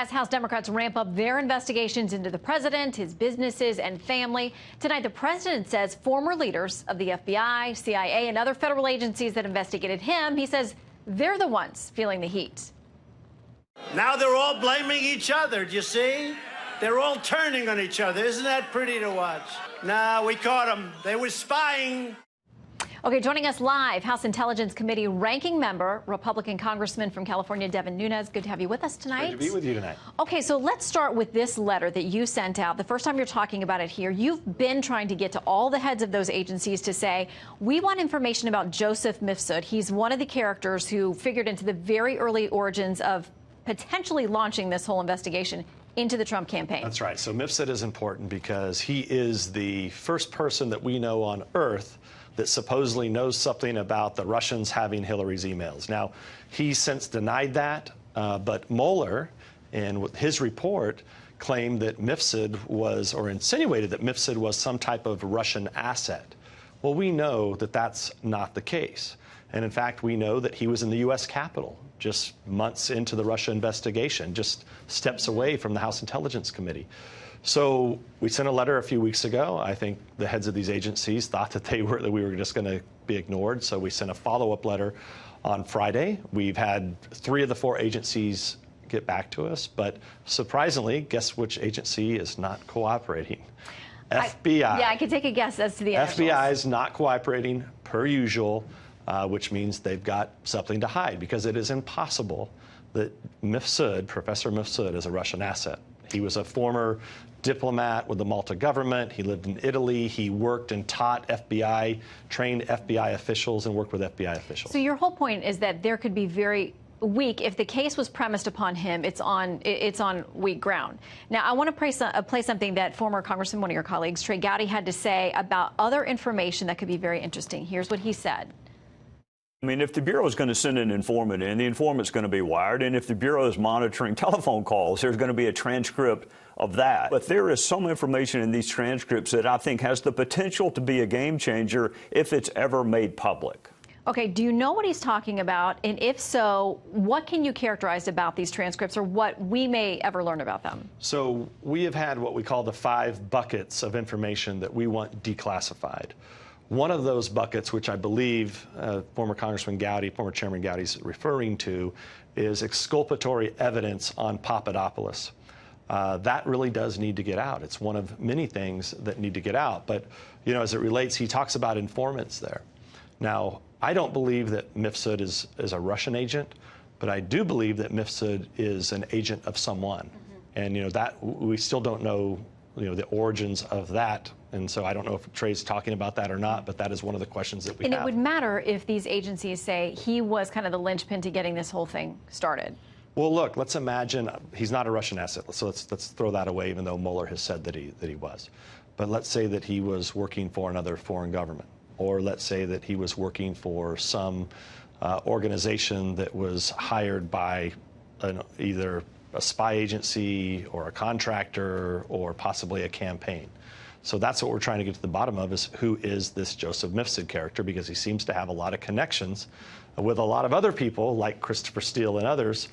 as House Democrats ramp up their investigations into the president, his businesses, and family, tonight the president says former leaders of the FBI, CIA, and other federal agencies that investigated him, he says they're the ones feeling the heat. Now they're all blaming each other, do you see? They're all turning on each other. Isn't that pretty to watch? Nah, we caught them. They were spying. Okay, joining us live, House Intelligence Committee ranking member, Republican Congressman from California, Devin Nunes. Good to have you with us tonight. Great to be with you tonight. Okay, so let's start with this letter that you sent out. The first time you're talking about it here, you've been trying to get to all the heads of those agencies to say, we want information about Joseph Mifsud. He's one of the characters who figured into the very early origins of potentially launching this whole investigation into the Trump campaign. That's right. So Mifsud is important because he is the first person that we know on Earth that supposedly knows something about the Russians having Hillary's emails. Now, he's since denied that, but Mueller, in his report, claimed that Mifsud was, or insinuated that Mifsud was some type of Russian asset. Well, we know that that's not the case. And in fact, we know that he was in the U.S. Capitol just months into the Russia investigation, just steps away from the House Intelligence Committee. So we sent a letter a few weeks ago. I think the heads of these agencies thought that we were just going to be ignored. So we sent a follow-up letter on Friday. We've had 3 of the 4 agencies get back to us. But surprisingly, guess which agency is not cooperating? FBI. Yeah, I can take a guess as to the initials. FBI is not cooperating per usual, which means they've got something to hide, because it is impossible that Mifsud, Professor Mifsud, is a Russian asset. He was a former diplomat with the Malta government. He lived in Italy. He worked and taught FBI, trained FBI officials, and worked with FBI officials. So your whole point is that there could be very weak, if the case was premised upon him, it's on weak ground. Now, I want to play something that former Congressman, one of your colleagues, Trey Gowdy, had to say about other information that could be very interesting. Here's what he said. I mean, if the Bureau is going to send an informant in, the informant's going to be wired. And if the Bureau is monitoring telephone calls, there's going to be a transcript of that. But there is some information in these transcripts that I think has the potential to be a game changer if it's ever made public. Okay, do you know what he's talking about? And if so, what can you characterize about these transcripts, or what we may ever learn about them? So we have had what we call the 5 buckets of information that we want declassified. One of those buckets, which I believe former Congressman Gowdy, former Chairman Gowdy is referring to, is exculpatory evidence on Papadopoulos. That really does need to get out. It's one of many things that need to get out. But, you know, as it relates, he talks about informants there. Now, I don't believe that Mifsud is a Russian agent, but I do believe that Mifsud is an agent of someone. And, you know, that we still don't know, you know, the origins of that. And so I don't know if Trey's talking about that or not, but that is one of the questions that we have. And it would matter if these agencies say he was kind of the linchpin to getting this whole thing started. Well, look, let's imagine he's not a Russian asset. So let's throw that away, even though Mueller has said that he was. But let's say that he was working for another foreign government, or let's say that he was working for some organization that was hired by either a spy agency or a contractor or possibly a campaign. So that's what we're trying to get to the bottom of, is who is this Joseph Mifsud character, because he seems to have a lot of connections with a lot of other people like Christopher Steele and others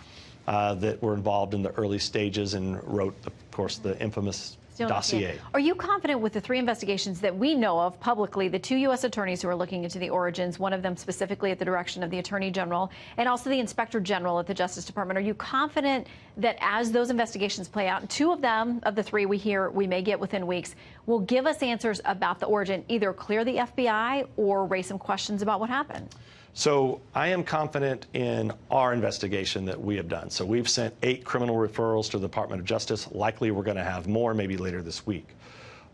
that were involved in the early stages and wrote, of course, the infamous dossier. Are you confident with the 3 investigations that we know of publicly, the 2 U.S. attorneys who are looking into the origins, one of them specifically at the direction of the Attorney General, and also the Inspector General at the Justice Department? Are you confident that as those investigations play out, 2 of them, of the 3 we hear we may get within weeks, will give us answers about the origin, either clear the FBI or raise some questions about what happened? So I am confident in our investigation that we have done. So we've sent 8 criminal referrals to the Department of Justice. Likely we're going to have more, maybe later this week.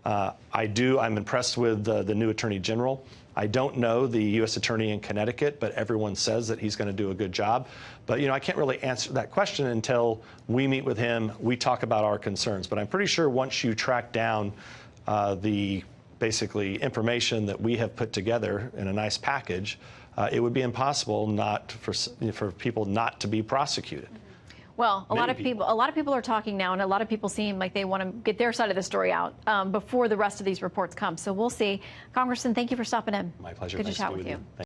I'm impressed with the new Attorney General. I don't know the U.S. Attorney in Connecticut, but everyone says that he's going to do a good job. But, you know, I can't really answer that question until we meet with him, we talk about our concerns. But I'm pretty sure once you track down the basically information that we have put together in a nice package, it would be impossible for people not to be prosecuted. Well, a lot of people are talking now, and a lot of people seem like they want to get their side of the story out before the rest of these reports come. So we'll see. Congressman, thank you for stopping in. My pleasure. Good to chat with you.